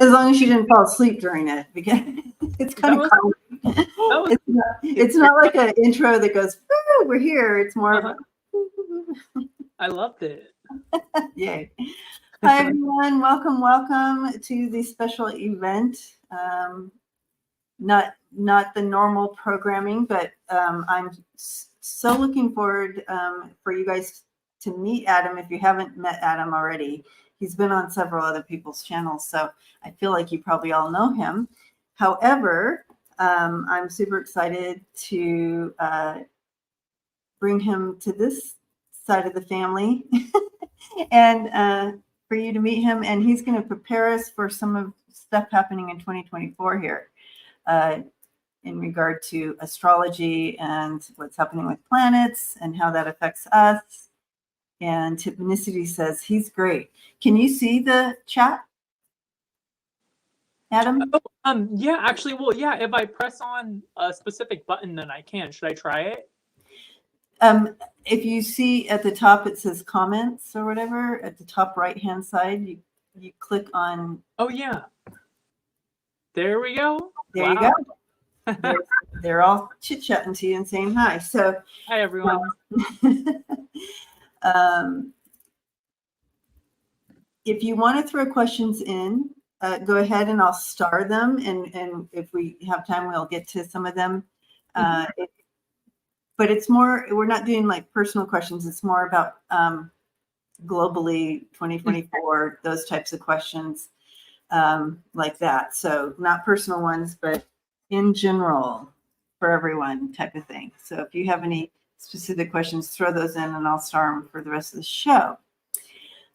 As long as you didn't fall asleep during it, because it's kind of calming. It's not like an intro that goes, "Woo, we're here." It's more of a, I loved it. Yay. Hi, everyone. Welcome to the special event. Not the normal programming, but I'm so looking forward for you guys to meet Adam if you haven't met Adam already. He's been on several other people's channels, so I feel like you probably all know him. However, I'm super excited to bring him to this side of the family and for you to meet him. And he's going to prepare us for some of stuff happening in 2024 here in regard to astrology and what's happening with planets and how that affects us. And Tipnicity says he's great. Can you see the chat, Adam? Oh, yeah, actually, well, yeah, if I press on a specific button, then I can. Should I try it? If you see at the top, it says comments or whatever, at the top right-hand side, you click on. Oh, yeah. There we go. There you go. They're all chit-chatting to you and saying hi. So, hi, everyone. If you want to throw questions in, go ahead and I'll star them. And if we have time, we'll get to some of them. But it's more, we're not doing like personal questions. It's more about globally 2024, those types of questions like that. So not personal ones, but in general for everyone type of thing. So if you have any specific questions, throw those in and I'll star them for the rest of the show.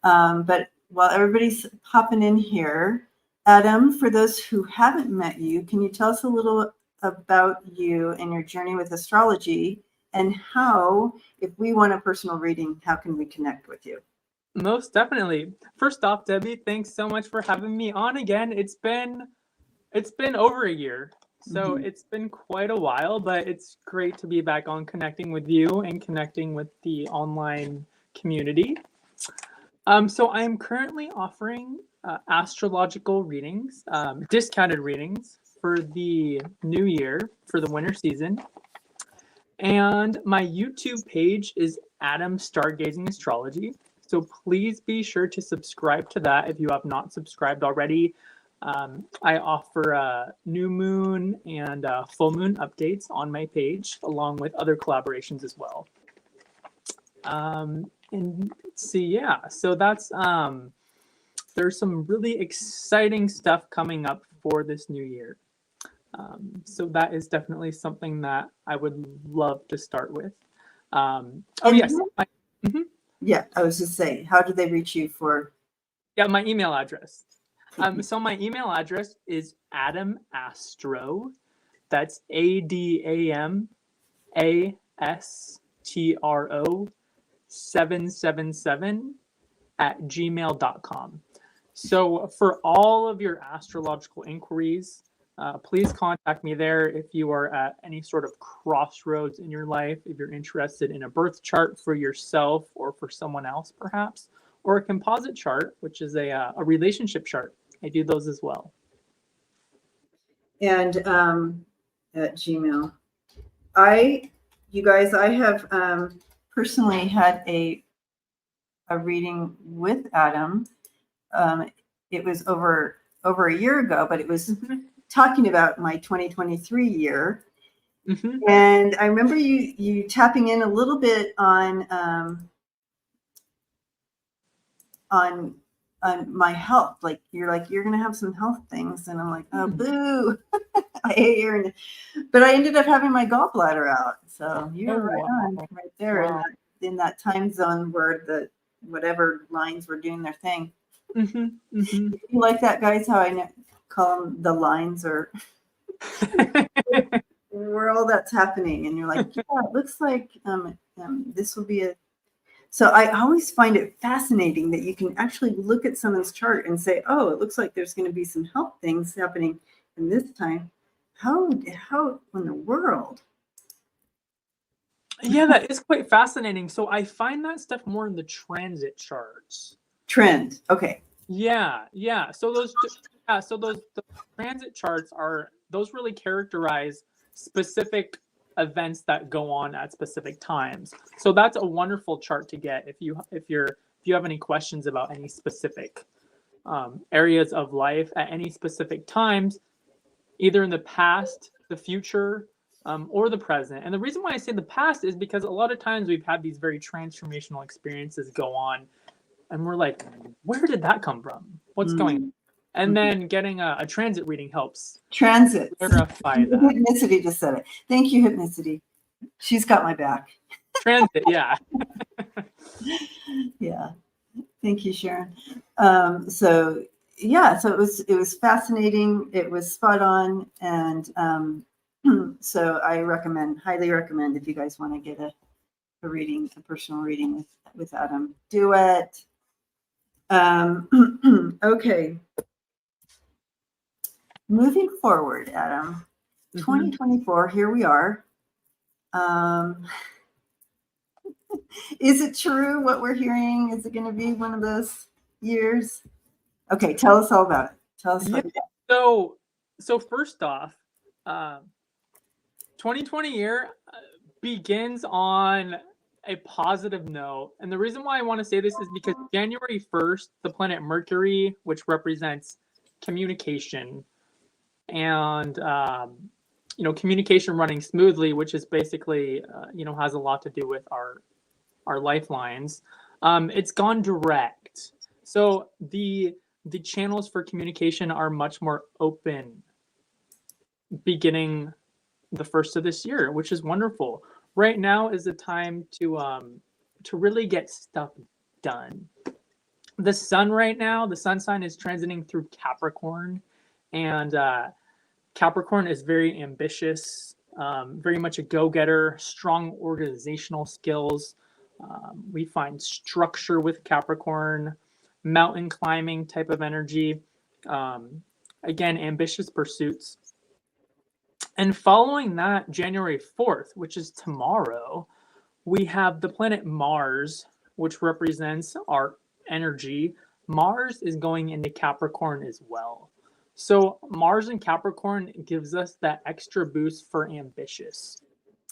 But while everybody's popping in here, Adam, for those who haven't met you, can you tell us a little about you and your journey with astrology and how, if we want a personal reading, how can we connect with you? Most definitely. First off, Debbie, thanks so much for having me on again. It's been over a year. So it's been quite a while, but it's great to be back on connecting with you and connecting with the online community. So I'm currently offering astrological readings, discounted readings for the new year, for the winter season. And my YouTube page is Adam Stargazing Astrology. So please be sure to subscribe to that if you have not subscribed already. I offer new moon and full moon updates on my page, along with other collaborations as well. And let's see, yeah, so that's there's some really exciting stuff coming up for this new year. So that is definitely something that I would love to start with. Yes. Yeah, I was just saying, how do they reach you for? Yeah, my email address. So my email address is adamastro. That's ADAMASTRO 777 @gmail.com. So for all of your astrological inquiries, please contact me there if you are at any sort of crossroads in your life, if you're interested in a birth chart for yourself or for someone else perhaps, or a composite chart, which is a relationship chart. I do those as well. And at Gmail. You guys, I have personally had a reading with Adam. It was over a year ago, but it was talking about my 2023 year. And I remember you tapping in a little bit on my health. Like you're gonna have some health things, and I'm like, oh boo, I hate you. But I ended up having my gallbladder out. So you're right there in that time zone where the whatever lines were doing their thing. You like that, guys? How I call them the lines, or where all that's happening, and you're like, yeah, it looks like this will be a. So I always find it fascinating that you can actually look at someone's chart and say, oh, it looks like there's going to be some health things happening in this time. How in the world? Yeah, that is quite fascinating. So I find that stuff more in the transit charts. Trend. Okay. Yeah. So those transit charts are those really characterize specific events that go on at specific times. So that's a wonderful chart to get if you have any questions about any specific areas of life at any specific times, either in the past, the future, or the present. And the reason why I say the past is because a lot of times we've had these very transformational experiences go on, and we're like, where did that come from? What's going on? And then getting a transit reading helps Transits. clarify that. Hypnicity just said it. Thank you, Hypnicity. She's got my back. Transit, yeah. Yeah. Thank you, Sharon. So it was fascinating. It was spot on, and so I highly recommend, if you guys want to get a reading, a personal reading with Adam, do it. Okay. Moving forward, Adam, 2024, here we are. Is it true what we're hearing? Is it going to be one of those years? Okay, tell us all about it. Tell us what you got. So first off, 2020 year begins on a positive note. And the reason why I want to say this is because January 1st, the planet Mercury, which represents communication and communication running smoothly, which is basically has a lot to do with our lifelines. It's gone direct, so the channels for communication are much more open beginning the first of this year, which is wonderful. Right now is the time to really get stuff done. The sun right now, the sun sign is transiting through Capricorn, and Capricorn is very ambitious, very much a go-getter, strong organizational skills. We find structure with Capricorn, mountain climbing type of energy. Again, ambitious pursuits. And following that, January 4th, which is tomorrow, we have the planet Mars, which represents our energy. Mars is going into Capricorn as well. So Mars in Capricorn gives us that extra boost for ambitious.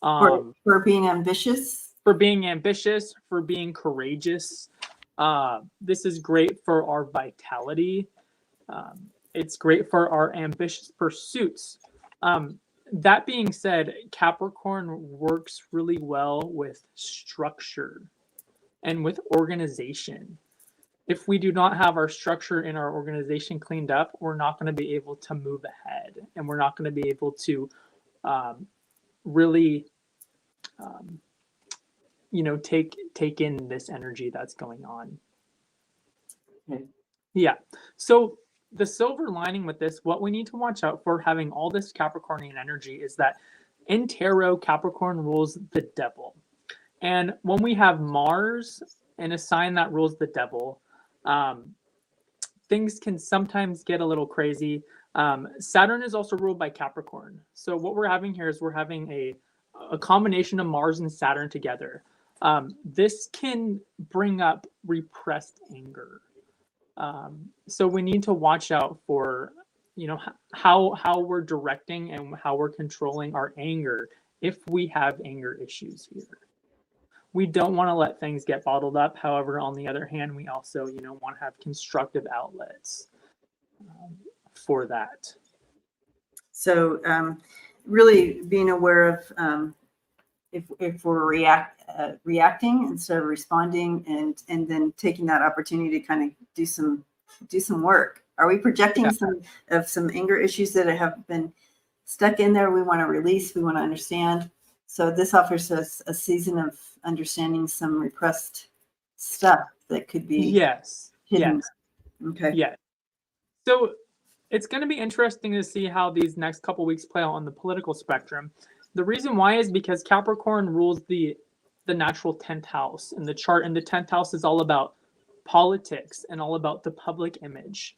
For being ambitious? For being ambitious, for being courageous. This is great for our vitality. It's great for our ambitious pursuits. That being said, Capricorn works really well with structure and with organization. If we do not have our structure in our organization cleaned up, we're not going to be able to move ahead, and we're not going to be able to really take in this energy that's going on. Okay. Yeah. So the silver lining with this, what we need to watch out for having all this Capricornian energy is that in tarot, Capricorn rules the devil. And when we have Mars in a sign that rules the devil, things can sometimes get a little crazy. Saturn is also ruled by Capricorn. So what we're having here is we're having a combination of Mars and Saturn together. This can bring up repressed anger. So we need to watch out for, how we're directing and how we're controlling our anger if we have anger issues here. We don't want to let things get bottled up. However, on the other hand, we also, want to have constructive outlets for that. So really being aware of if we're reacting instead of responding, and then taking that opportunity to kind of do some work. Are we projecting some anger issues that have been stuck in there? We want to release. We want to understand. So this offers us a season of understanding some repressed stuff that could be hidden. Yes. Okay. Yeah. So it's going to be interesting to see how these next couple weeks play out on the political spectrum. The reason why is because Capricorn rules the natural 10th house in the chart, and the 10th house is all about politics and all about the public image.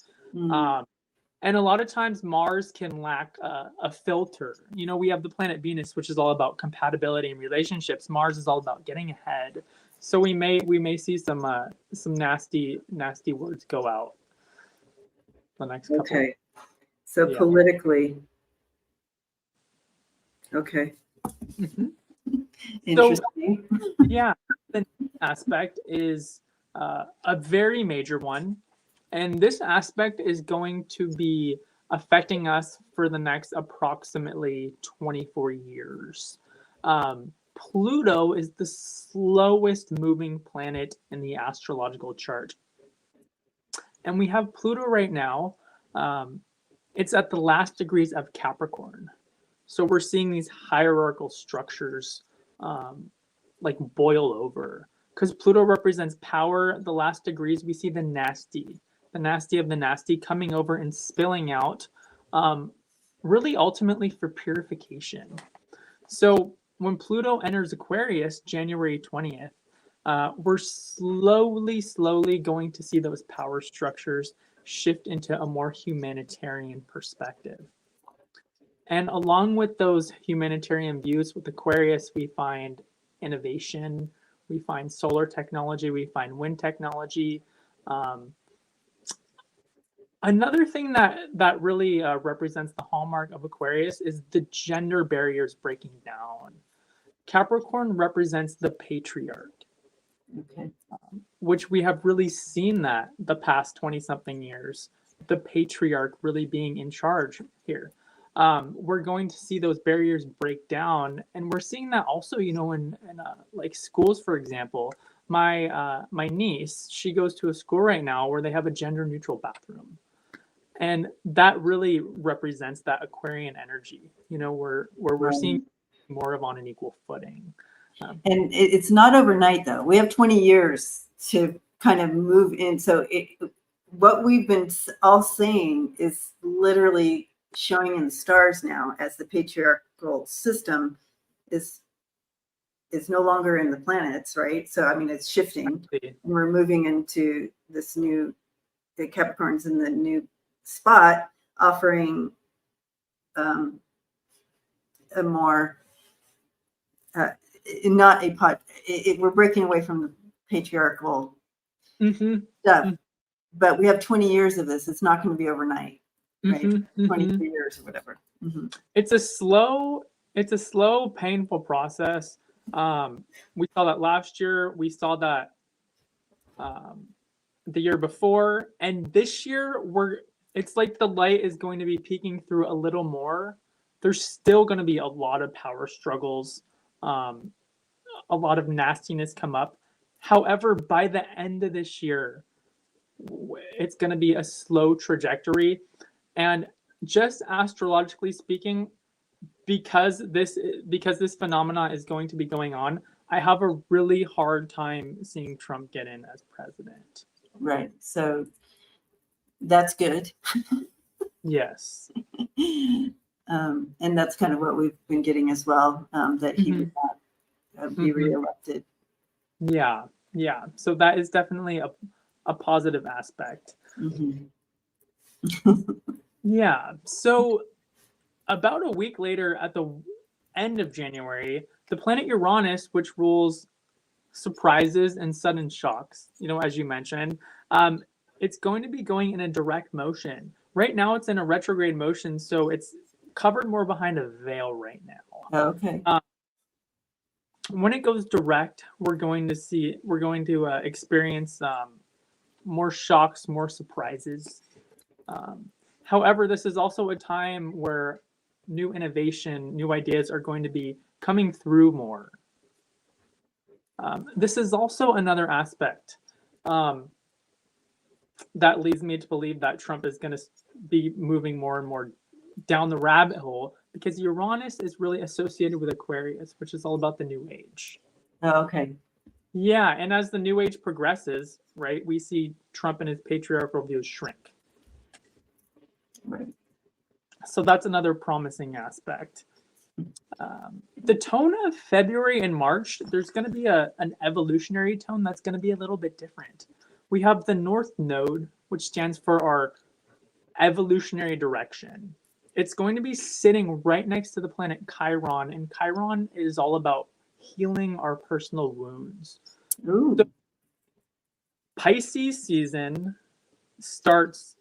And a lot of times Mars can lack a filter. We have the planet Venus, which is all about compatibility and relationships. Mars is all about getting ahead. So we may see some nasty words go out. the next couple. Okay. So Yeah. politically. Okay. Mhm. Interesting. Yeah, the aspect is a very major one. And this aspect is going to be affecting us for the next approximately 24 years. Pluto is the slowest moving planet in the astrological chart. And we have Pluto right now. It's at the last degrees of Capricorn. So we're seeing these hierarchical structures like boil over. Because Pluto represents power, the last degrees, we see the nasty of the nasty coming over and spilling out, really ultimately for purification. So when Pluto enters Aquarius, January 20th, we're slowly going to see those power structures shift into a more humanitarian perspective. And along with those humanitarian views with Aquarius, we find innovation, we find solar technology, we find wind technology. Another thing that really represents the hallmark of Aquarius is the gender barriers breaking down. Capricorn represents the patriarch, Okay. which we have really seen that the past 20 something years, the patriarch really being in charge here. We're going to see those barriers break down, and we're seeing that also, in like schools, for example. My niece, she goes to a school right now where they have a gender neutral bathroom, and that really represents that Aquarian energy. Where we're seeing more of on an equal footing. And it's not overnight, though. We have 20 years to kind of move in. So what we've been all saying is literally showing in the stars now, as the patriarchal system is no longer in the planets, right? So, I mean, it's shifting. And we're moving into this the Capricorn's in the new spot, offering a more... not a pot. We're breaking away from the patriarchal stuff, but we have 20 years of this. It's not going to be overnight, right? 23 years or whatever. It's a slow, painful process. We saw that last year. We saw that the year before, and this year it's like the light is going to be peeking through a little more. There's still going to be a lot of power struggles. A lot of nastiness come up. However, by the end of this year, it's going to be a slow trajectory. And just astrologically speaking, because this phenomena is going to be going on, I have a really hard time seeing Trump get in as president. Right. So that's good. Yes. And that's kind of what we've been getting as well, that he would not be reelected. Yeah. So that is definitely a positive aspect. Yeah. So about a week later, at the end of January, the planet Uranus, which rules surprises and sudden shocks, as you mentioned, it's going to be going in a direct motion. Right now, it's in a retrograde motion, so it's covered more behind a veil right now. Okay. When it goes direct, we're going to experience more shocks, more surprises. However, this is also a time where new innovation, new ideas are going to be coming through more. This is also another aspect that leads me to believe that Trump is going to be moving more and more down the rabbit hole, because Uranus is really associated with Aquarius, which is all about the new age. Oh, okay. Yeah, and as the new age progresses, right, we see Trump and his patriarchal views shrink. Right. So that's another promising aspect. The tone of February and March, there's going to be an evolutionary tone that's going to be a little bit different. We have the North Node, which stands for our evolutionary direction. It's going to be sitting right next to the planet Chiron, and Chiron is all about healing our personal wounds. Ooh. So Pisces season starts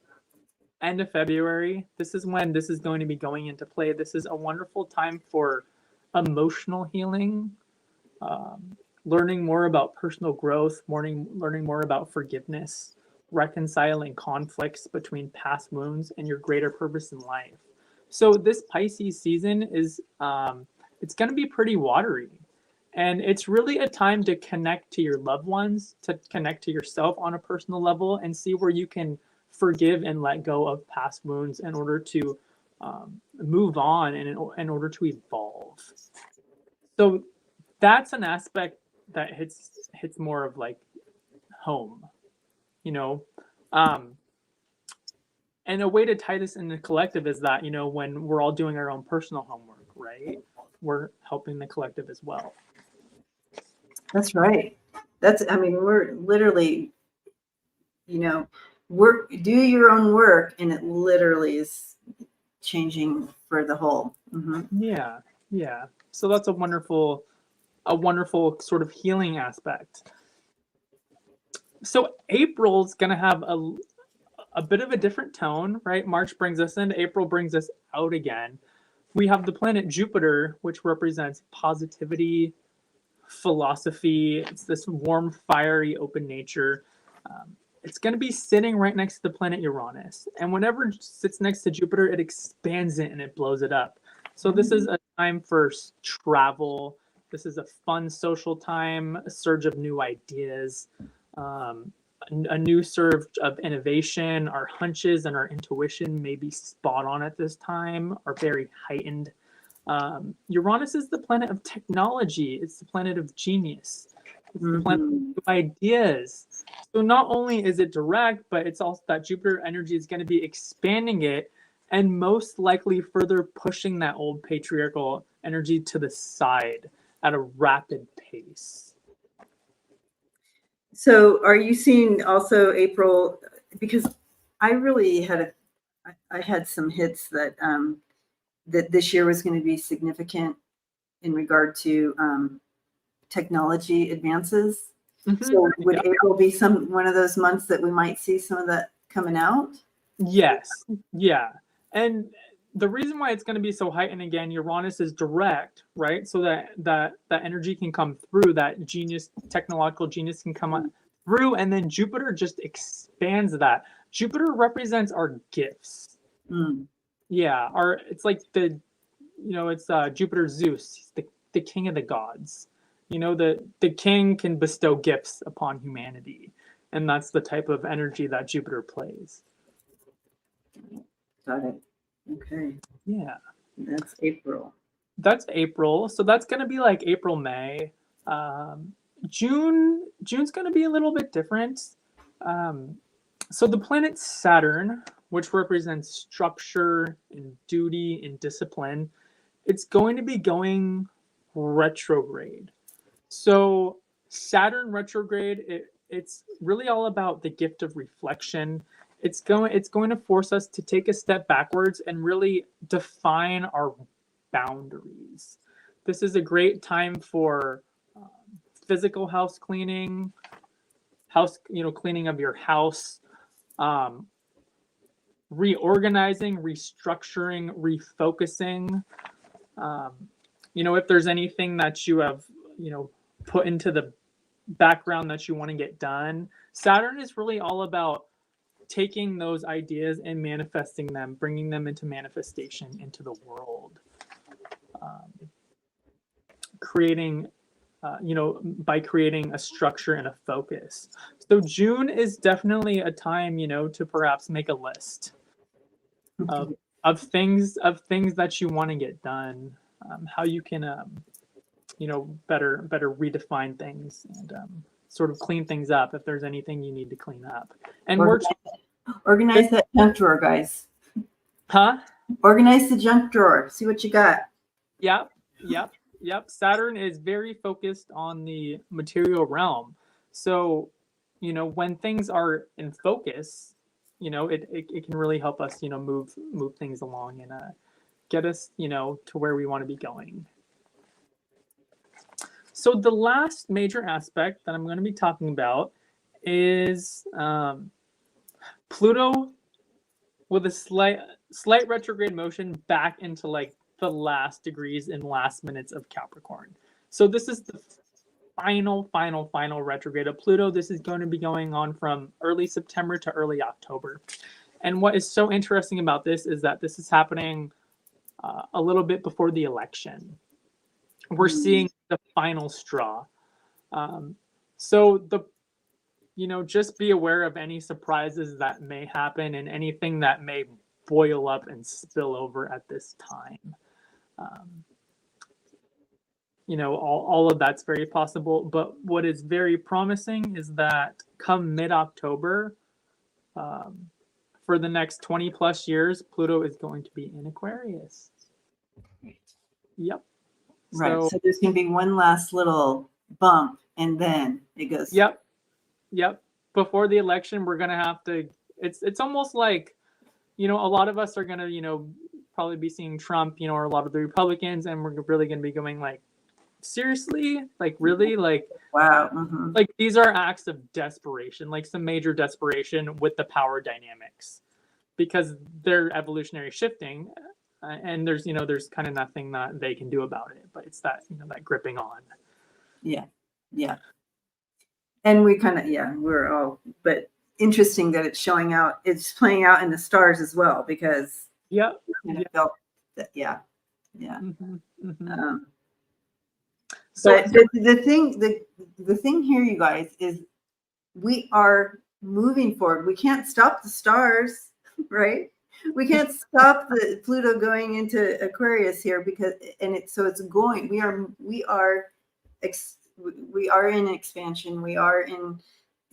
end of February, this is when this is going to be going into play. This is a wonderful time for emotional healing, learning more about personal growth, learning more about forgiveness, reconciling conflicts between past wounds and your greater purpose in life. So this Pisces season is it's going to be pretty watery. And it's really a time to connect to your loved ones, to connect to yourself on a personal level, and see where you can forgive and let go of past wounds in order to move on and in order to evolve. So that's an aspect that hits more of like home, you know. And a way to tie this in the collective is that, you know, when we're all doing our own personal homework, right, we're helping the collective as well. That's right. I mean, we're literally, you know, do your own work, and it literally is changing for the whole. Yeah. So that's a wonderful sort of healing aspect. So April's gonna have a bit of a different tone, right? March brings us in, April brings us out again. We have the planet Jupiter, which represents positivity, philosophy. It's this warm, fiery, open nature. It's going to be sitting right next to the planet Uranus. And whenever it sits next to Jupiter, it expands it and it blows it up. So this is a time for travel. This is a fun social time, a surge of new ideas, a new surge of innovation. Our hunches and our intuition may be spot on at this time, are very heightened. Uranus is the planet of technology. It's the planet of genius. It's the planet of new ideas. So not only is it direct, but it's also that Jupiter energy is going to be expanding it and most likely further pushing that old patriarchal energy to the side at a rapid pace. So are you seeing also April, because I really I had some hits that that this year was going to be significant in regard to technology advances. So would April be one of those months that we might see some of that coming out? Yes. Yeah. And the reason why it's going to be so heightened again, Uranus is direct, right? So that energy can come through, that genius, technological genius can come through, and then Jupiter just expands that. Jupiter represents our gifts. Yeah, it's like it's Jupiter Zeus, the king of the gods. You know, the king can bestow gifts upon humanity, and that's the type of energy that Jupiter plays. Got it. Okay. Yeah. That's April. So that's going to be like April, May. June's going to be a little bit different. So the planet Saturn, which represents structure and duty and discipline, it's going to be going retrograde. So Saturn retrograde, it's really all about the gift of reflection. It's going to force us to take a step backwards and really define our boundaries. This is a great time for physical house cleaning, cleaning of your house, reorganizing, restructuring, refocusing. If there's anything that you have, put into the background that you want to get done, Saturn is really all about taking those ideas and manifesting them, bringing them into manifestation into the world, by creating a structure and a focus. So June is definitely a time, to perhaps make a list of things that you want to get done, how you can, better redefine things and sort of clean things up if there's anything you need to clean up. And organize that junk drawer, guys. Huh? Organize the junk drawer. See what you got. Yep. Saturn is very focused on the material realm. So, when things are in focus, it can really help us, move things along and get us, to where we want to be going. So the last major aspect that I'm going to be talking about is Pluto with a slight retrograde motion back into like the last degrees and last minutes of Capricorn. So this is the final retrograde of Pluto. This is going to be going on from early September to early October. And what is so interesting about this is that this is happening a little bit before the election. We're seeing the final straw. So just be aware of any surprises that may happen and anything that may boil up and spill over at this time. All of that's very possible. But what is very promising is that come mid-October, for the next 20 plus years, Pluto is going to be in Aquarius. Yep. Right. So there's going to be one last little bump and then it goes. Yep. Before the election, we're going to have to, it's almost like, a lot of us are going to, probably be seeing Trump, or a lot of the Republicans, and we're really going to be going like, seriously? Like, really? Like, wow. Like, these are acts of desperation, like some major desperation with the power dynamics, because they're evolutionary shifting, and there's kind of nothing that they can do about it, but it's that, that gripping on. Yeah. And we kind of, we're all, but interesting that it's playing out in the stars as well, because felt that, But the thing here, you guys, is we are moving forward. We can't stop the stars, right? We can't stop the Pluto going into Aquarius here it's going. We are in expansion. We are in,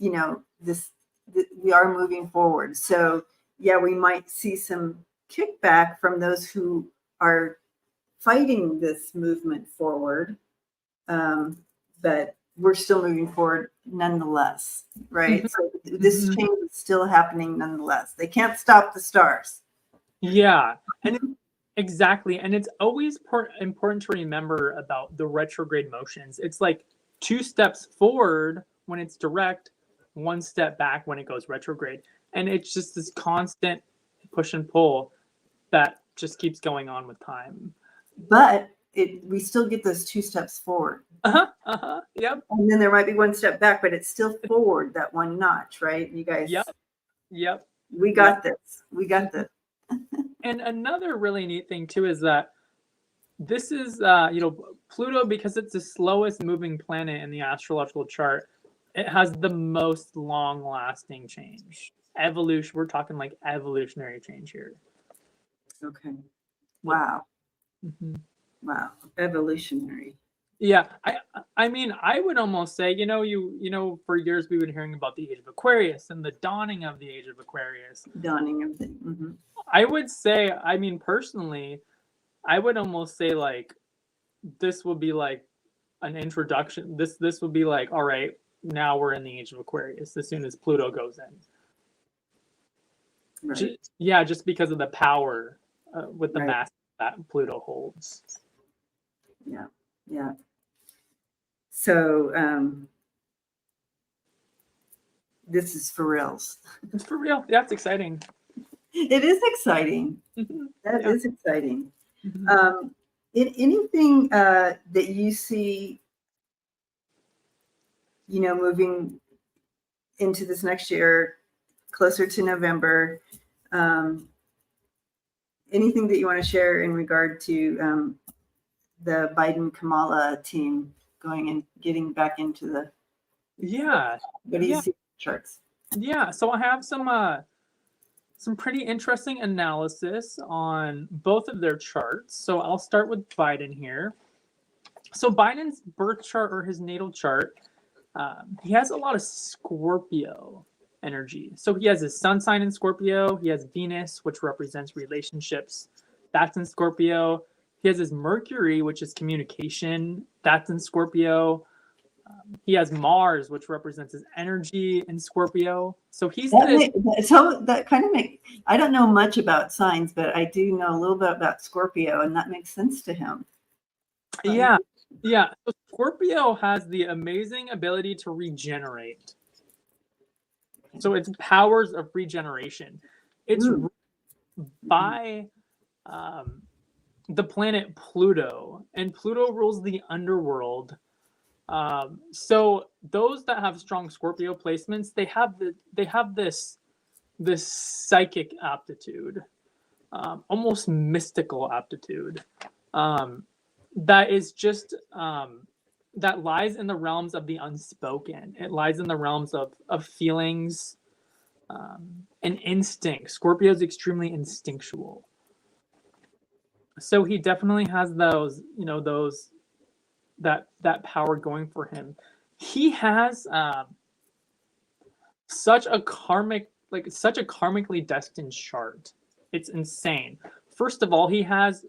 we are moving forward. So we might see some kickback from those who are fighting this movement forward. But we're still moving forward nonetheless, right? So this change is still happening nonetheless. They can't stop the stars. Yeah, exactly. And it's always important to remember about the retrograde motions. It's like 2 steps forward when it's direct, 1 step back when it goes retrograde. And it's just this constant push and pull that just keeps going on with time. But we still get those 2 steps forward. Yep. And then there might be 1 step back, but it's still forward, that 1 notch, right? You guys. Yep. We got this. We got this. And another really neat thing too is that this is, Pluto, because it's the slowest moving planet in the astrological chart, it has the most long-lasting change. Evolution. We're talking like evolutionary change here. Okay. Wow. Mm-hmm. Wow. Evolutionary. Yeah, I mean, I would almost say, for years we were hearing about the age of Aquarius and the dawning of the age of Aquarius. I would say, I mean, personally, I would almost say like this would be like an introduction. This would be like, all right, now we're in the age of Aquarius as soon as Pluto goes in. Right. Just because of the power with the mass that Pluto holds. Yeah. So this is for reals. It's for real. Yeah, it's exciting. It is exciting. That is exciting. Mm-hmm. Anything that you see, moving into this next year, closer to November, anything that you want to share in regard to the Biden-Kamala team going and getting back into the... What do you see in the charts? Yeah, so I have some pretty interesting analysis on both of their charts. So I'll start with Biden here. So Biden's birth chart, or his natal chart, he has a lot of Scorpio energy. So he has his sun sign in Scorpio. He has Venus, which represents relationships. That's in Scorpio. He has his Mercury, which is communication. That's in Scorpio. He has Mars, which represents his energy in Scorpio. So he's that kind of makes. I don't know much about signs, but I do know a little bit about Scorpio, and that makes sense to him. Yeah. So Scorpio has the amazing ability to regenerate. So it's powers of regeneration. It's by the planet Pluto, and Pluto rules the underworld. So those that have strong Scorpio placements, they have this psychic aptitude, almost mystical aptitude, that is just that lies in the realms of the unspoken. It lies in the realms of feelings, and instinct. Scorpio is extremely instinctual. So he definitely has those, those that power going for him. He has such a karmically destined chart. It's insane. First of all, he has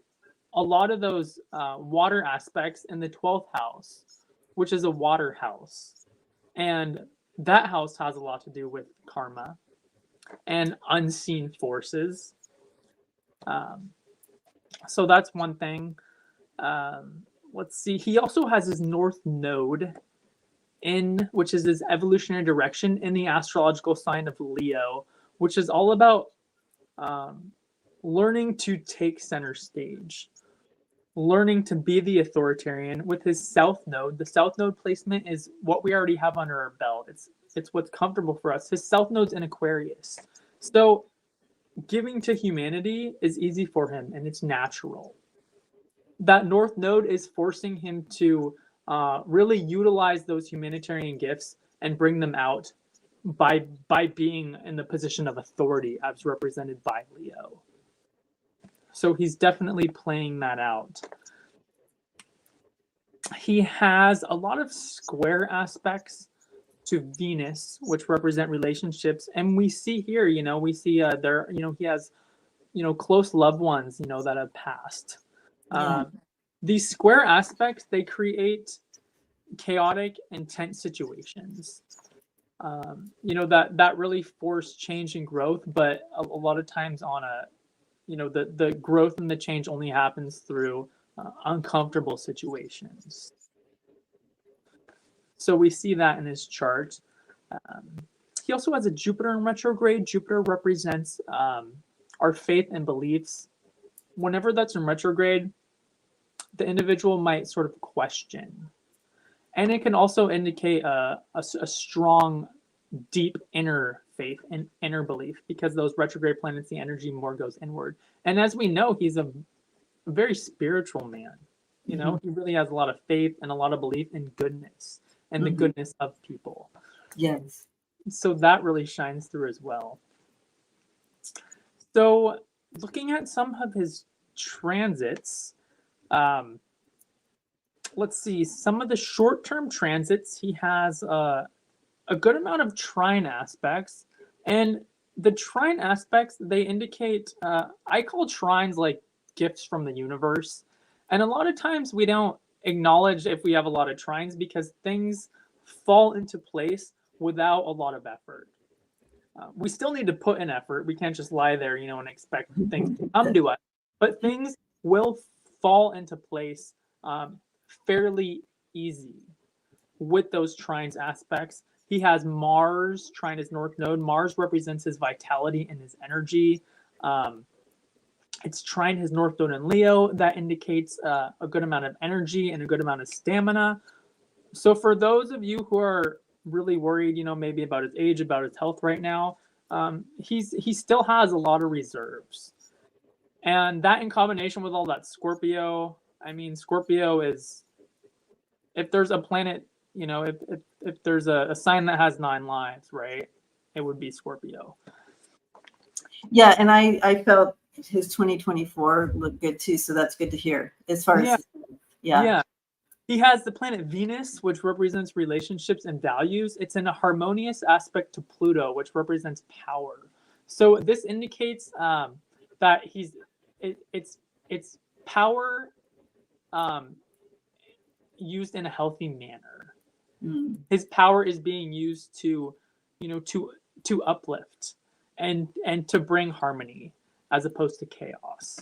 a lot of those water aspects in the 12th house, which is a water house. And that house has a lot to do with karma and unseen forces. So that's one thing. Let's see. He also has his North Node which is his evolutionary direction in the astrological sign of Leo, which is all about learning to take center stage, learning to be the authoritarian. With his South Node, the South Node placement is what we already have under our belt. It's what's comfortable for us. His South Node's in Aquarius. So giving to humanity is easy for him, and it's natural. That North Node is forcing him to really utilize those humanitarian gifts and bring them out by being in the position of authority as represented by Leo. So he's definitely playing that out. He has a lot of square aspects to Venus, which represent relationships. And we see here, we see there, he has, close loved ones, that have passed. These square aspects, they create chaotic and tense situations. That really force change and growth, but a lot of times the growth and the change only happens through uncomfortable situations. So we see that in his chart. He also has a Jupiter in retrograde. Jupiter represents our faith and beliefs. Whenever that's in retrograde, the individual might sort of question. And it can also indicate a strong, deep inner faith and inner belief, because those retrograde planets, the energy more goes inward. And as we know, he's a very spiritual man. He really has a lot of faith and a lot of belief in goodness and the goodness of people. Yes. So that really shines through as well. So looking at some of his transits, let's see, some of the short-term transits, he has a good amount of trine aspects. And the trine aspects, they indicate, I call trines like gifts from the universe. And a lot of times we don't acknowledge if we have a lot of trines, because things fall into place without a lot of effort. We still need to put in effort. We can't just lie there, and expect things to come to us. But things will fall into place fairly easy with those trines aspects. He has Mars trine his North Node. Mars represents his vitality and his energy. It's trine his North Node in Leo. That indicates a good amount of energy and a good amount of stamina. So for those of you who are really worried, maybe about his age, about his health right now, he still has a lot of reserves. And that in combination with all that Scorpio, Scorpio is, if there's a planet, if there's a sign that has 9 lives, right, it would be Scorpio. Yeah, and I felt his 2024 looked good too, so that's good to hear. As far as yeah. He has the planet Venus, which represents relationships and values. It's in a harmonious aspect to Pluto, which represents power. So this indicates that it's power used in a healthy manner. His power is being used to uplift and to bring harmony as opposed to chaos.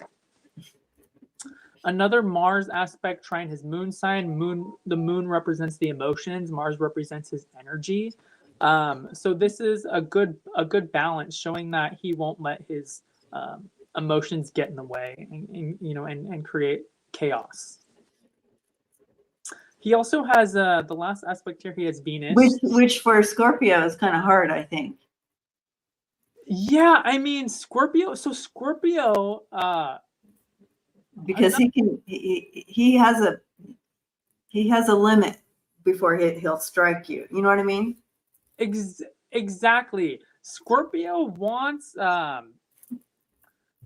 Another Mars aspect trine his moon sign. The moon represents the emotions. Mars represents his energy. So this is a good balance, showing that he won't let his emotions get in the way and create chaos. He also has the last aspect here. He has Venus, which for Scorpio is kind of hard, I think. Yeah, I mean Scorpio. So Scorpio, because he has a limit before he'll strike you. You know what I mean? Exactly. Scorpio wants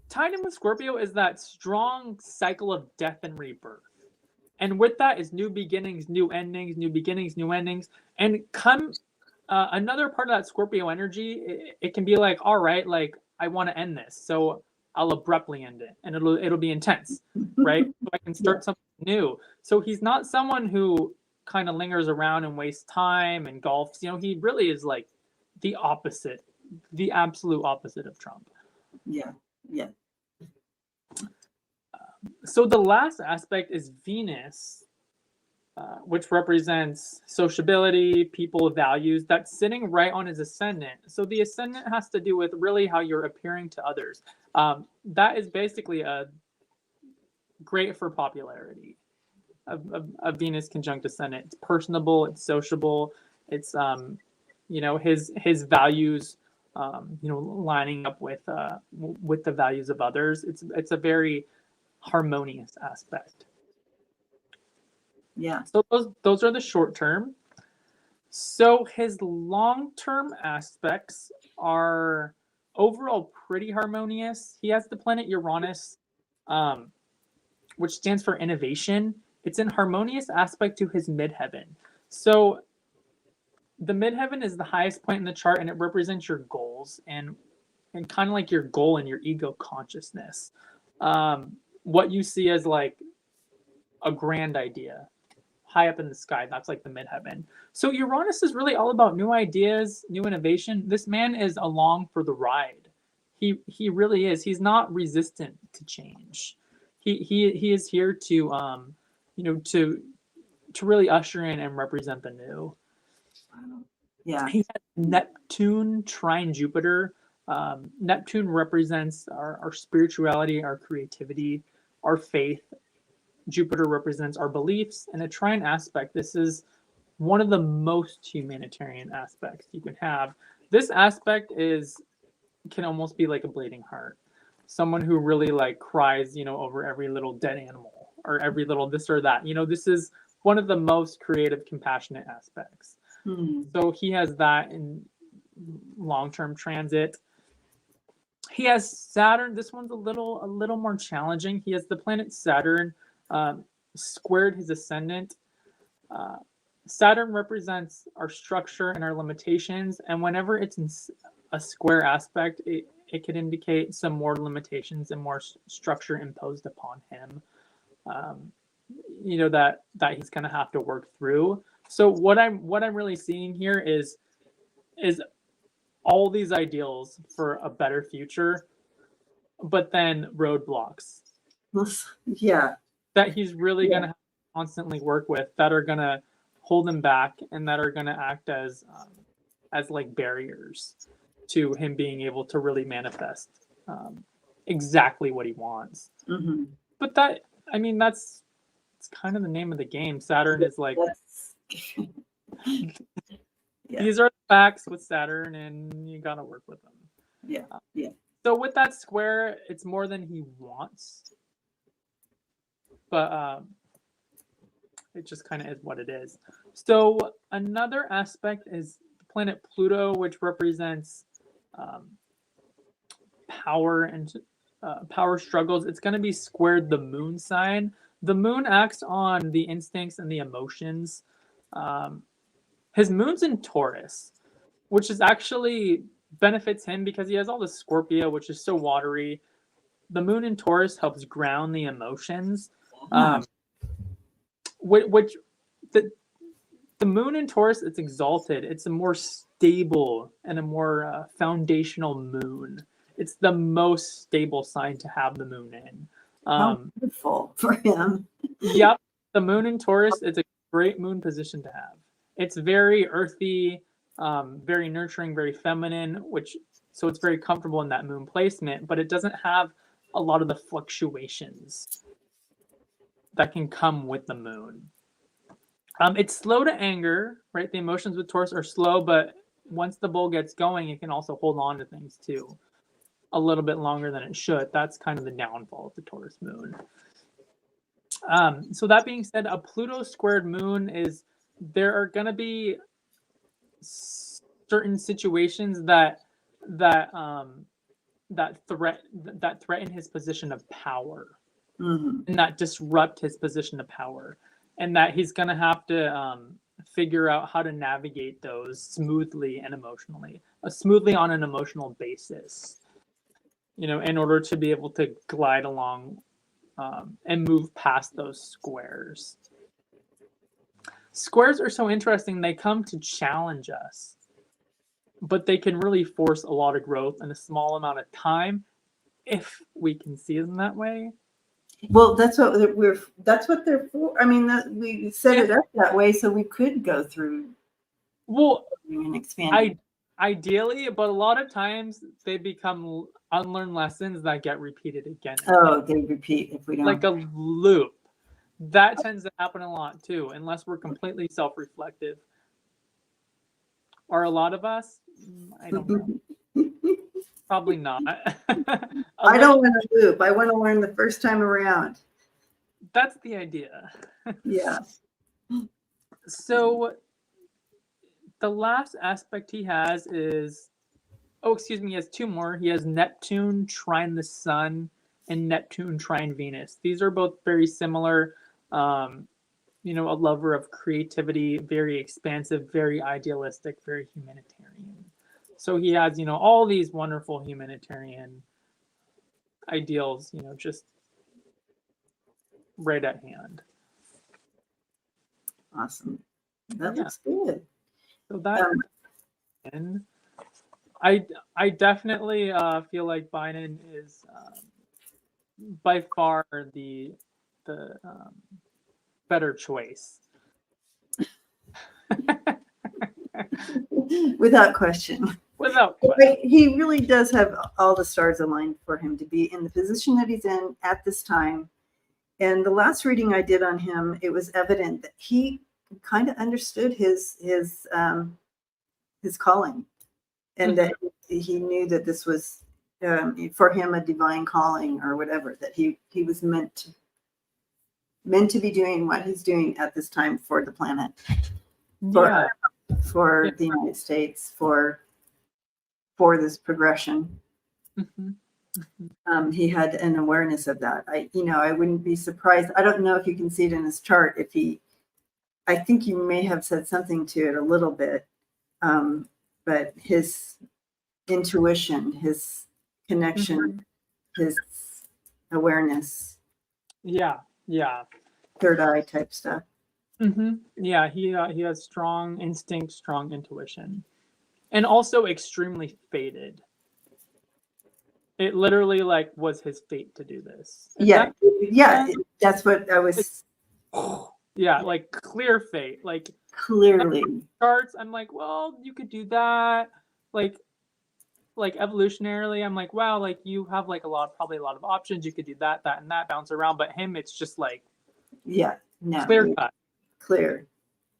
tied in with Scorpio is that strong cycle of death and rebirth. And with that is new beginnings, new endings, new beginnings, new endings. And another part of that Scorpio energy, it can be like, all right, like I want to end this. So I'll abruptly end it and it'll be intense, right? So I can start something new. So he's not someone who kind of lingers around and wastes time and golfs. He really is like the opposite, the absolute opposite of Trump. Yeah. So the last aspect is Venus, which represents sociability, people values. That's sitting right on his ascendant. So the ascendant has to do with really how you're appearing to others. That is basically great for popularity. A Venus conjunct ascendant. It's personable. It's sociable. It's his values. Lining up with the values of others. It's a very harmonious aspect. Yeah. So those are the short term. So his long term aspects are overall pretty harmonious. He has the planet Uranus, which stands for innovation. It's in harmonious aspect to his midheaven. So the midheaven is the highest point in the chart, and it represents your goals and kind of like your goal and your ego consciousness. What you see as like a grand idea high up in the sky, that's like the midheaven. So Uranus is really all about new ideas, new innovation. This man is along for the ride. He really is. He's not resistant to change. He is here to to really usher in and represent the new. Yeah. He has Neptune trine Jupiter. Neptune represents our spirituality, our creativity, our faith. Jupiter represents our beliefs. And a trine aspect, this is one of the most humanitarian aspects you can have. This aspect can almost be like a bleeding heart. Someone who really like cries, over every little dead animal or every little this or that. This is one of the most creative, compassionate aspects. So he has that in long-term transit. He has Saturn. This one's a little more challenging. He has the planet Saturn squared his ascendant. Saturn represents our structure and our limitations, and whenever it's in a square aspect, it could indicate some more limitations and more structure imposed upon him. That he's going to have to work through. So what I'm really seeing here is all these ideals for a better future, but then roadblocks. Yeah. That he's really going to constantly work with that are going to hold him back and that are going to act as like barriers to him being able to really manifest exactly what he wants. Mm-hmm. But that's kind of the name of the game. Saturn is like these are the facts with Saturn, and you gotta work with them. Yeah. So with that square, it's more than he wants, but it just kind of is what it is. So another aspect is the planet Pluto, which represents power and power struggles. It's going to be squared the moon sign. The moon acts on the instincts and the emotions. His moon's in Taurus, which is actually benefits him because he has all the Scorpio, which is so watery. The moon in Taurus helps ground the emotions. Which the moon in Taurus, it's exalted. It's a more stable and a more foundational moon. It's the most stable sign to have the moon in. How beautiful for him. Yep. The moon in Taurus, it's a great moon position to have. It's very earthy, very nurturing, very feminine, so it's very comfortable in that moon placement, but it doesn't have a lot of the fluctuations that can come with the moon. It's slow to anger, right? The emotions with Taurus are slow, but once the bull gets going, it can also hold on to things too a little bit longer than it should. That's kind of the downfall of the Taurus moon. So that being said, a Pluto squared moon is, there are going to be certain situations that threaten his position of power, and that disrupt his position of power, and that he's going to have to figure out how to navigate those smoothly and emotionally, smoothly on an emotional basis, in order to be able to glide along and move past those squares. Squares are so interesting. They come to challenge us, but they can really force a lot of growth in a small amount of time if we can see them that way. Well, that's what they're for. I mean, we set it up that way so we could go through and expand. Ideally, but a lot of times they become unlearned lessons that get repeated again. Oh, they repeat if we don't. Like a loop. That tends to happen a lot too, unless we're completely self-reflective. Are a lot of us? I don't know. Probably not. I don't want to loop. I want to learn the first time around. That's the idea. Yeah. So the last aspect he has is, he has two more. He has Neptune trine the Sun and Neptune trine Venus. These are both very similar. A lover of creativity, very expansive, very idealistic, very humanitarian. So he has, all these wonderful humanitarian ideals, just right at hand. Awesome. That looks good. So that, I definitely feel like Biden is by far the better choice. Without question. He really does have all the stars aligned for him to be in the position that he's in at this time. And the last reading I did on him, it was evident that he kind of understood his calling, and that he knew that this was for him a divine calling or whatever, that he was meant to be doing what he's doing at this time for the planet, for the United States, for this progression. He had an awareness of that. I wouldn't be surprised. I don't know if you can see it in his chart. I think you may have said something to it a little bit, but his intuition, his connection, his awareness. Yeah. Third eye type stuff. Yeah, he has strong instinct, strong intuition, and also extremely fated. It literally was his fate to do this. That's what I was. Yeah, clear fate, clearly. Charts, I'm like, well, you could do that. Like evolutionarily, I'm like, wow, you have probably a lot of options. You could do that, and that, bounce around. But him, it's just clear cut. Clear.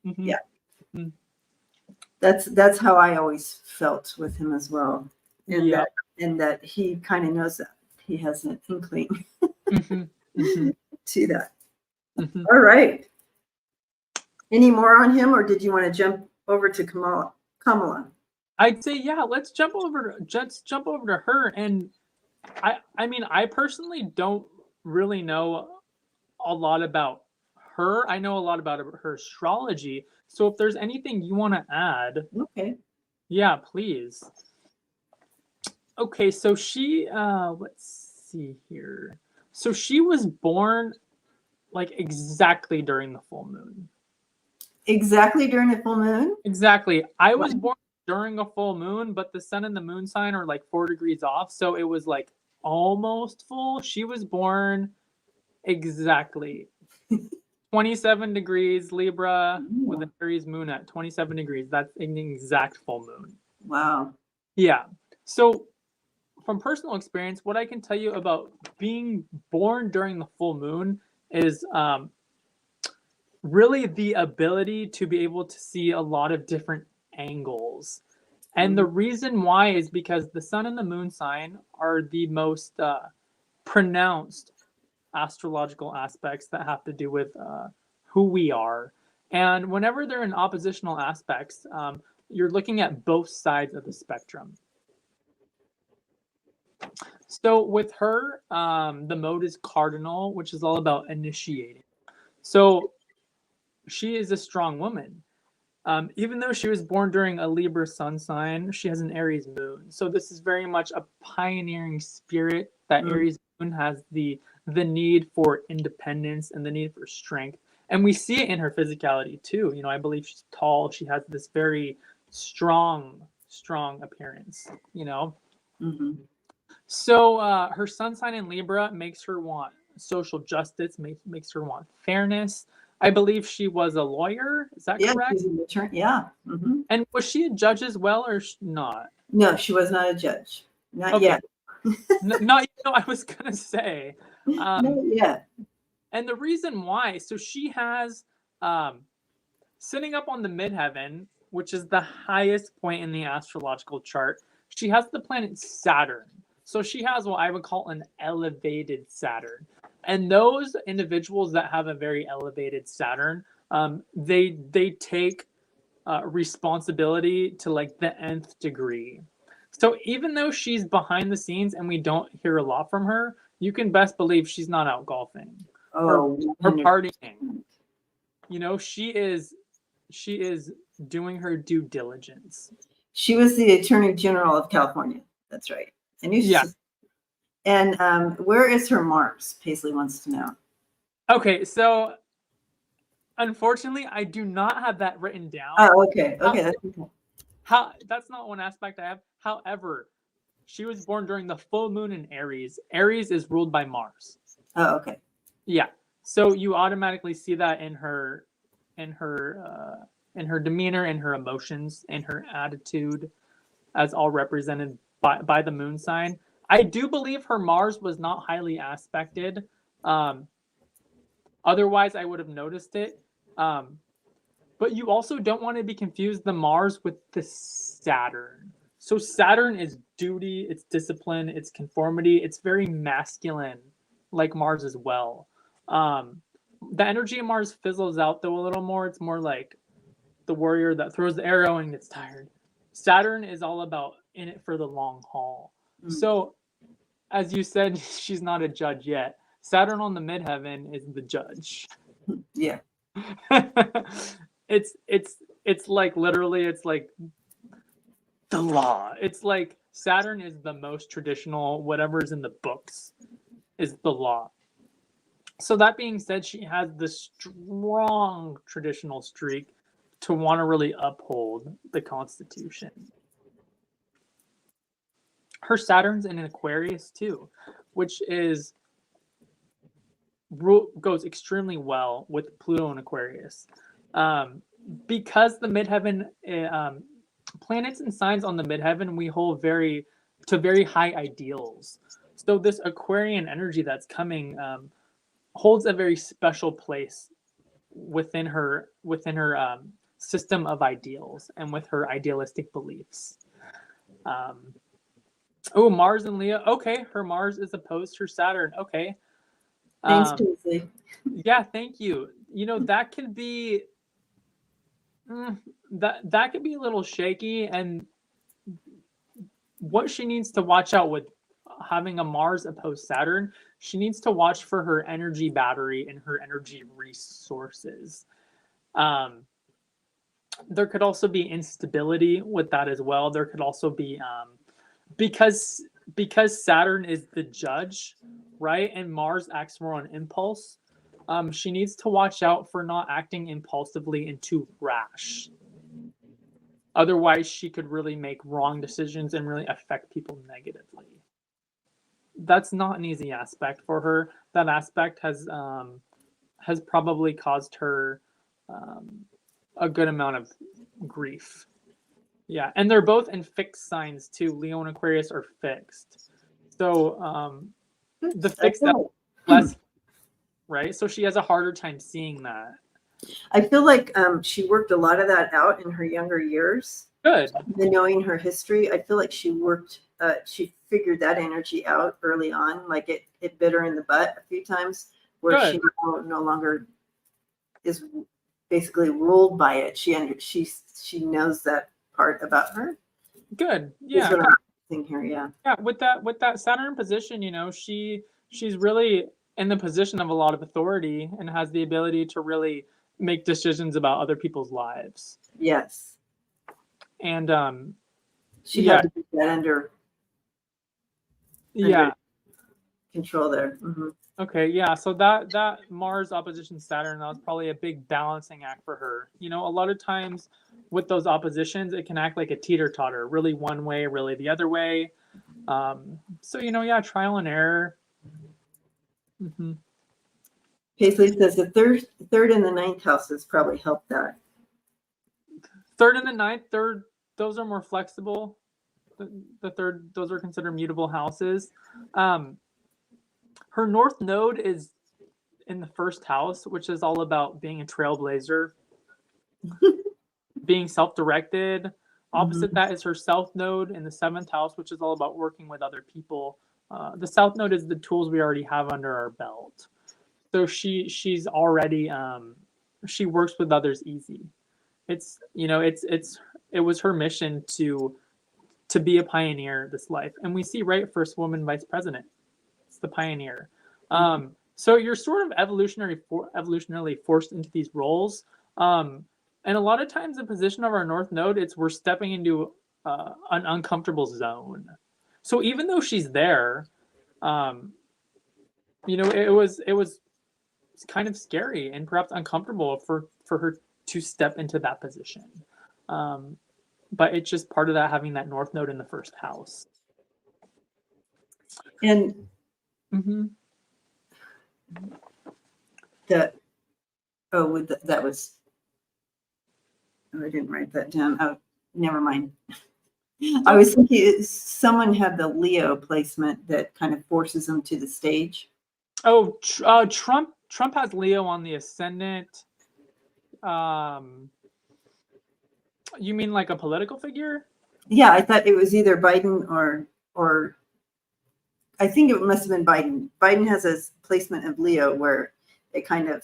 Yeah. That's how I always felt with him as well. And that he kind of knows that. He has an inkling to that. All right. Any more on him, or did you want to jump over to Kamala? I'd say, let's jump over to her. And I personally don't really know a lot about her. I know a lot about her astrology. So if there's anything you want to add, okay. Yeah, please. Okay, so she let's see here. So she was born exactly during the full moon. Exactly during the full moon? Exactly. I was born during a full moon, but the sun and the moon sign are 4 degrees off, so it was almost full. She was born exactly 27 degrees Libra with an Aries moon at 27 degrees. That's an exact full moon. Wow. Yeah. So from personal experience, what I can tell you about being born during the full moon is really the ability to be able to see a lot of different angles. And the reason why is because the sun and the moon sign are the most pronounced astrological aspects that have to do with who we are. And whenever they're in oppositional aspects, you're looking at both sides of the spectrum. So with her, the mode is cardinal, which is all about initiating. So she is a strong woman. Even though she was born during a Libra sun sign, she has an Aries moon. So this is very much a pioneering spirit. That Aries moon has the need for independence and the need for strength. And we see it in her physicality too. You know, I believe she's tall. She has this very strong appearance, you know. So her sun sign in Libra makes her want social justice, makes her want fairness. I believe she was a lawyer. Is that correct? She's an attorney. Yeah. And was she a judge as well, or not? No, she was not a judge. Not yet. Not, you know, I was gonna say. Not yet. And the reason why, so she has sitting up on the midheaven, which is the highest point in the astrological chart, she has the planet Saturn. So she has what I would call an elevated Saturn. And those individuals that have a very elevated Saturn, they take responsibility to like the nth degree. So even though she's behind the scenes and we don't hear a lot from her, you can best believe she's not out golfing or partying. You know, she is doing her due diligence. She was the Attorney General of California. That's right. I knew she. Yeah. And where is her Mars? Paisley wants to know. Okay, so unfortunately, I do not have that written down. Oh, okay. Okay, that's okay. That's not one aspect I have. However, she was born during the full moon in Aries. Aries is ruled by Mars. Oh, okay. Yeah. So you automatically see that in her demeanor, in her emotions, in her attitude, as all represented by the moon sign. I do believe her Mars was not highly aspected. Otherwise, I would have noticed it. But you also don't want to be confused the Mars with the Saturn. So Saturn is duty, it's discipline, it's conformity. It's very masculine, like Mars as well. The energy of Mars fizzles out though a little more. It's more like the warrior that throws the arrow and gets tired. Saturn is all about in it for the long haul. So, as you said, she's not a judge yet. Saturn on the midheaven is the judge. Yeah. It's like literally, it's like the law. It's like Saturn is the most traditional. Whatever's in the books is the law. So that being said, she has this strong traditional streak to want to really uphold the Constitution. Her Saturn's in an Aquarius too, which goes extremely well with Pluto and Aquarius. Because the midheaven, planets and signs on the midheaven, we hold very high ideals. So this Aquarian energy that's coming holds a very special place within her system of ideals and with her idealistic beliefs. Mars and Leo. Okay, her Mars is opposed to her Saturn. Okay. Thanks, Paisley. Yeah, thank you. You know, that could be that could be a little shaky, and what she needs to watch out with having a Mars opposed Saturn, she needs to watch for her energy battery and her energy resources. There could also be instability with that as well. There could also be because Saturn is the judge, right? And Mars acts more on impulse. She needs to watch out for not acting impulsively and too rash. Otherwise, she could really make wrong decisions and really affect people negatively. That's not an easy aspect for her. That aspect has probably caused her a good amount of grief. Yeah, and they're both in fixed signs too. Leo and Aquarius are fixed. So the I fixed feel, less, right? So she has a harder time seeing that. I feel like she worked a lot of that out in her younger years. Good. And knowing her history, I feel like she figured that energy out early on. Like it bit her in the butt a few times, where Good. she no longer is basically ruled by it. She knows that part about her. Good. Is Yeah. what I'm seeing here. Yeah. Yeah. With that Saturn position, she's really in the position of a lot of authority and has the ability to really make decisions about other people's lives. Yes. And she yeah. had to put that under control there. Mm-hmm. Okay, yeah. So that Mars opposition Saturn, that was probably a big balancing act for her. A lot of times with those oppositions, it can act like a teeter-totter, really one way, really the other way. So yeah, trial and error. Mm-hmm. Paisley says the third and the ninth houses probably helped that. Third and the ninth, those are more flexible. The third, those are considered mutable houses. Her north node is in the first house, which is all about being a trailblazer, being self-directed. Opposite that is her south node in the seventh house, which is all about working with other people. The south node is the tools we already have under our belt. So she's already she works with others easy. It was her mission to be a pioneer this life, and we see right first woman vice president. It's the pioneer. So you're sort of evolutionarily forced into these roles. And a lot of times the position of our north node, we're stepping into an uncomfortable zone. So even though she's there, it was kind of scary and perhaps uncomfortable for her to step into that position. But it's just part of that, having that north node in the first house. And that was. Oh, I didn't write that down. Oh, never mind. I was thinking someone had the Leo placement that kind of forces them to the stage. Oh, Trump has Leo on the ascendant. You mean like a political figure? Yeah, I thought it was either Biden or I think it must have been Biden. Biden has a placement of Leo where it kind of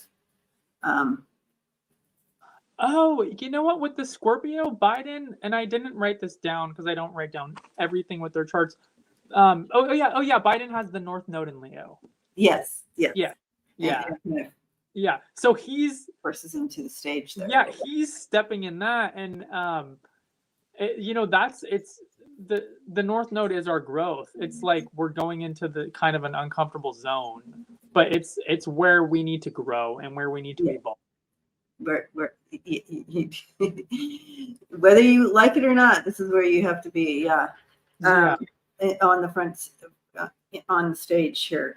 oh, you know what? With the Scorpio, Biden, and I didn't write this down because I don't write down everything with their charts. Oh yeah, Biden has the North Node in Leo. Yes. Yeah. So he's forces him to the stage there. Yeah, he's stepping in that, and it's the North Node is our growth. It's like we're going into the kind of an uncomfortable zone, but it's where we need to grow and where we need to evolve. Whether you like it or not, this is where you have to be. On the front, on the stage here.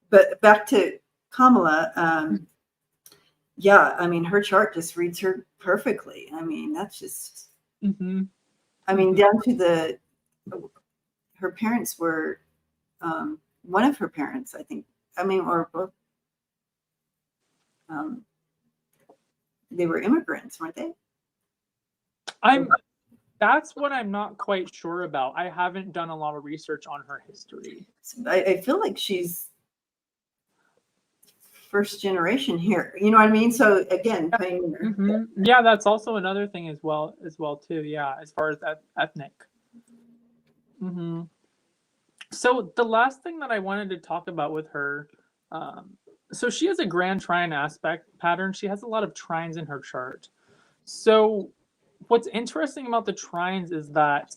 But back to Kamala. I mean, her chart just reads her perfectly. I mean, that's just. I mean, down to her parents were, one of her parents, I think. I mean, or both. They were immigrants, weren't they? That's what I'm not quite sure about. I haven't done a lot of research on her history. I feel like she's first generation here. You know what I mean? So again, pioneer. Yeah, that's also another thing as well too. Yeah, as far as that ethnic. So the last thing that I wanted to talk about with her, so she has a grand trine aspect pattern. She has a lot of trines in her chart. So what's interesting about the trines is that,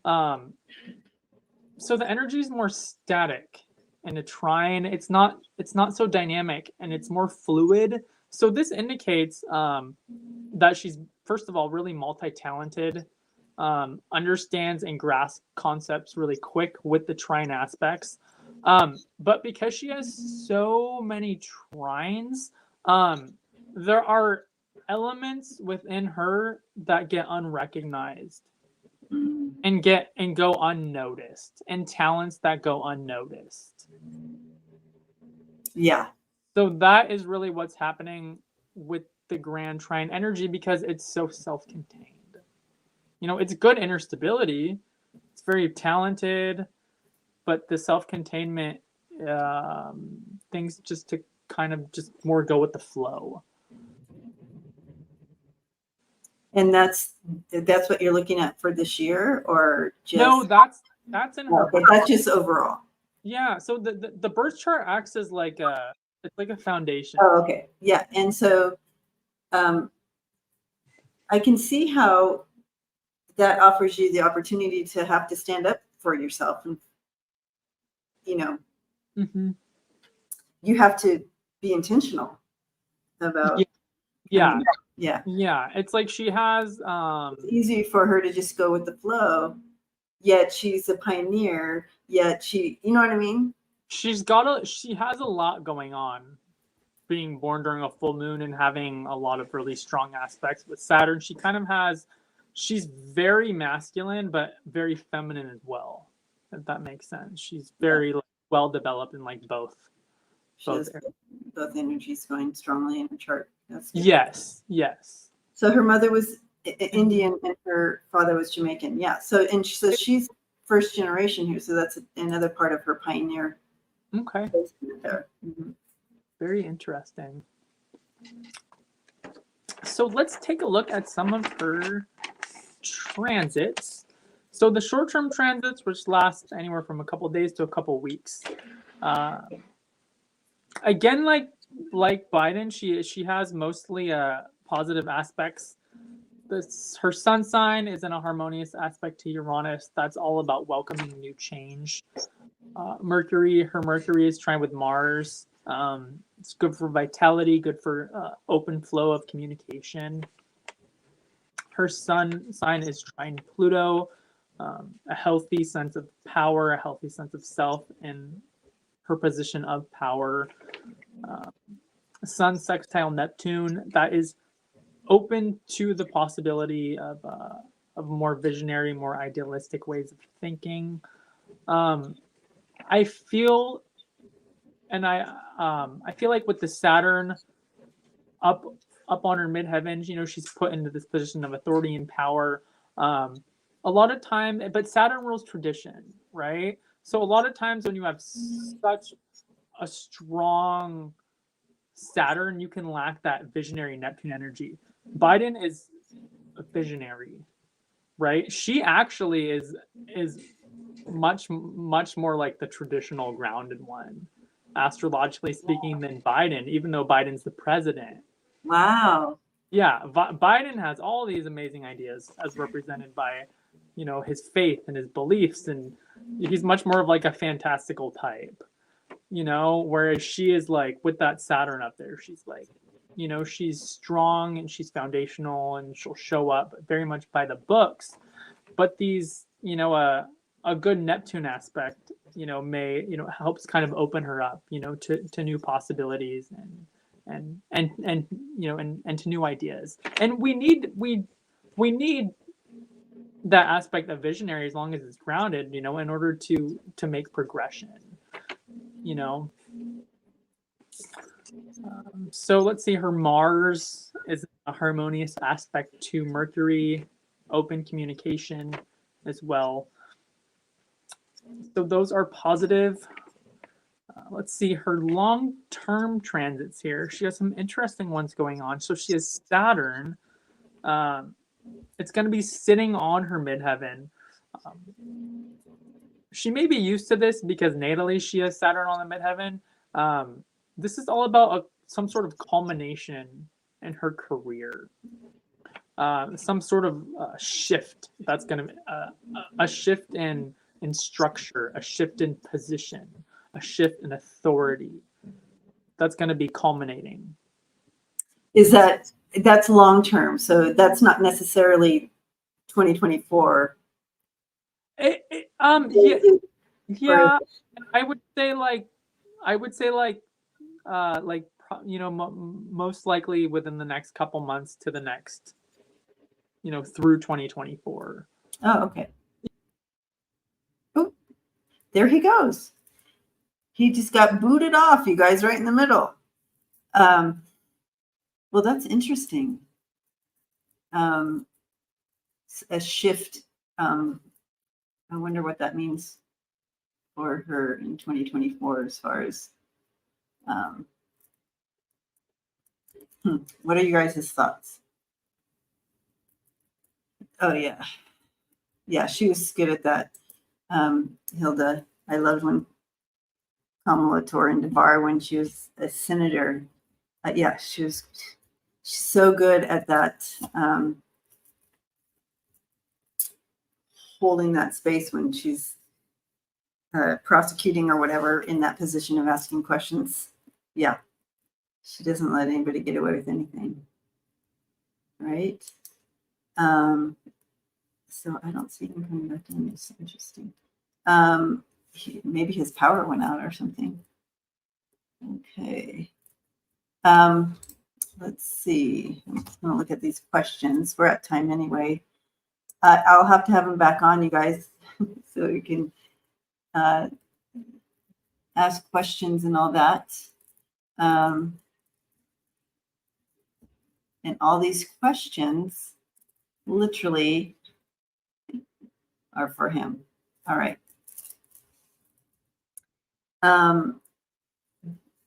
so the energy is more static in a trine. It's not so dynamic, and it's more fluid. So this indicates that she's, first of all, really multi-talented, understands and grasps concepts really quick with the trine aspects. But because she has so many trines, there are elements within her that get unrecognized. and go unnoticed, and talents that go unnoticed. Yeah. So that is really what's happening with the Grand Trine energy, because it's so self-contained. You know, it's good inner stability. It's very talented, but the self-containment things just to kind of just more go with the flow. And that's what you're looking at for this year, or just No, that's in her. Okay, that's just overall. Yeah. So the birth chart acts as like it's like a foundation. Oh, okay. Yeah. And so I can see how that offers you the opportunity to have to stand up for yourself. And, you know, you have to be intentional about. Yeah. Yeah. It's like she has it's easy for her to just go with the flow, yet she's a pioneer, yet she, you know what I mean? She has a lot going on, being born during a full moon and having a lot of really strong aspects with Saturn. She's very masculine, but very feminine as well, if that makes sense. She's very well developed in like both. Both energies going strongly in her chart. That's good. Yes. So her mother was Indian and her father was Jamaican. Yeah. So she's first generation here. So that's another part of her pioneer. Okay. There. Mm-hmm. Very interesting. So let's take a look at some of her transits. So the short-term transits, which last anywhere from a couple of days to a couple of weeks. Again, like Biden, she has mostly positive aspects. Her sun sign is in a harmonious aspect to Uranus. That's all about welcoming new change. Her Mercury is trying with Mars. It's good for vitality, good for open flow of communication. Her sun sign is trine Pluto, a healthy sense of power, a healthy sense of self, and her position of power. Sun sextile Neptune, that is open to the possibility of more visionary, more idealistic ways of thinking. I feel like with the Saturn up on her midheaven, you know, she's put into this position of authority and power. A lot of time, but Saturn rules tradition, right? So a lot of times when you have such a strong Saturn, you can lack that visionary Neptune energy. Biden is a visionary, right? She actually is much more like the traditional grounded one, astrologically speaking, than Biden, even though Biden's the president. Wow. Yeah, Biden has all these amazing ideas as represented by, you know, his faith and his beliefs, and he's much more of like a fantastical type, you know, whereas she is like with that Saturn up there, she's like, you know, she's strong and she's foundational and she'll show up very much by the books. But these, you know, a good Neptune aspect, you know, may, you know, helps kind of open her up, you know, to new possibilities and you know, and to new ideas. And we need that aspect of visionary, as long as it's grounded, you know, in order to make progression, you know. So let's see, her Mars is a harmonious aspect to Mercury, open communication as well. So those are positive. Let's see her long-term transits here. She has some interesting ones going on. So she has Saturn. It's going to be sitting on her midheaven. She may be used to this because natally she has Saturn on the midheaven. This is all about some sort of culmination in her career. Some sort of shift that's going to a shift in structure, a shift in position, a shift in authority. That's going to be culminating. That's long term, so that's not necessarily 2024. Yeah, I would say like you know, most likely within the next couple months to the next, you know, through 2024. Oh, okay. there he goes. He just got booted off, you guys, right in the middle. Well, that's interesting. A shift. I wonder what that means for her in 2024 as far as what are you guys' thoughts? Oh yeah. Yeah, she was good at that. Hilda, I loved when Kamala Torin-Devar, when she was a senator. Yeah, she's so good at that, holding that space when she's prosecuting or whatever, in that position of asking questions. Yeah, she doesn't let anybody get away with anything, right? So I don't see him coming back in. It's interesting. Maybe his power went out or something. Okay. Let's see. I'm just going to look at these questions. We're at time anyway. I'll have to have him back on, you guys, so we can ask questions and all that. And all these questions literally are for him. All right.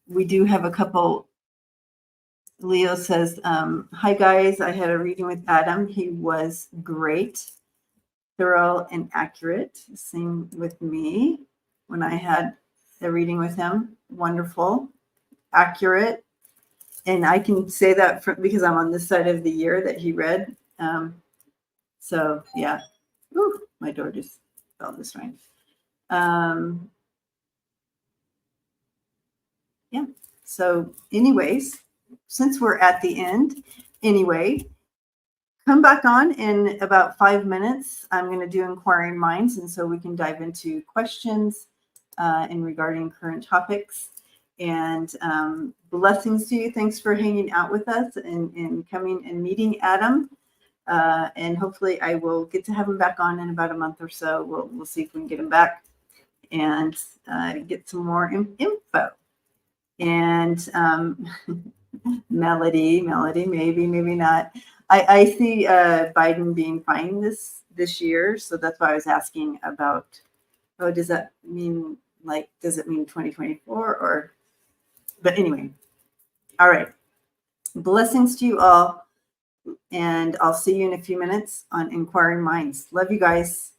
We do have a couple. Leo says, hi guys, I had a reading with Adam. He was great, thorough and accurate. Same with me when I had a reading with him. Wonderful, accurate. And I can say that because I'm on this side of the year that he read. So yeah. Ooh, my door just fell this way. Yeah. So anyways, since we're at the end, anyway, come back on in about 5 minutes. I'm going to do inquiring minds, and so we can dive into questions in regarding current topics. And blessings to you. Thanks for hanging out with us and coming and meeting Adam. And hopefully I will get to have him back on in about a month or so. We'll see if we can get him back and get some more info. And Melody, maybe not. I see Biden being fine this year, so that's why I was asking about. Oh, does that mean does it mean 2024 or? But anyway, all right. Blessings to you all, and I'll see you in a few minutes on Inquiring Minds. Love you guys.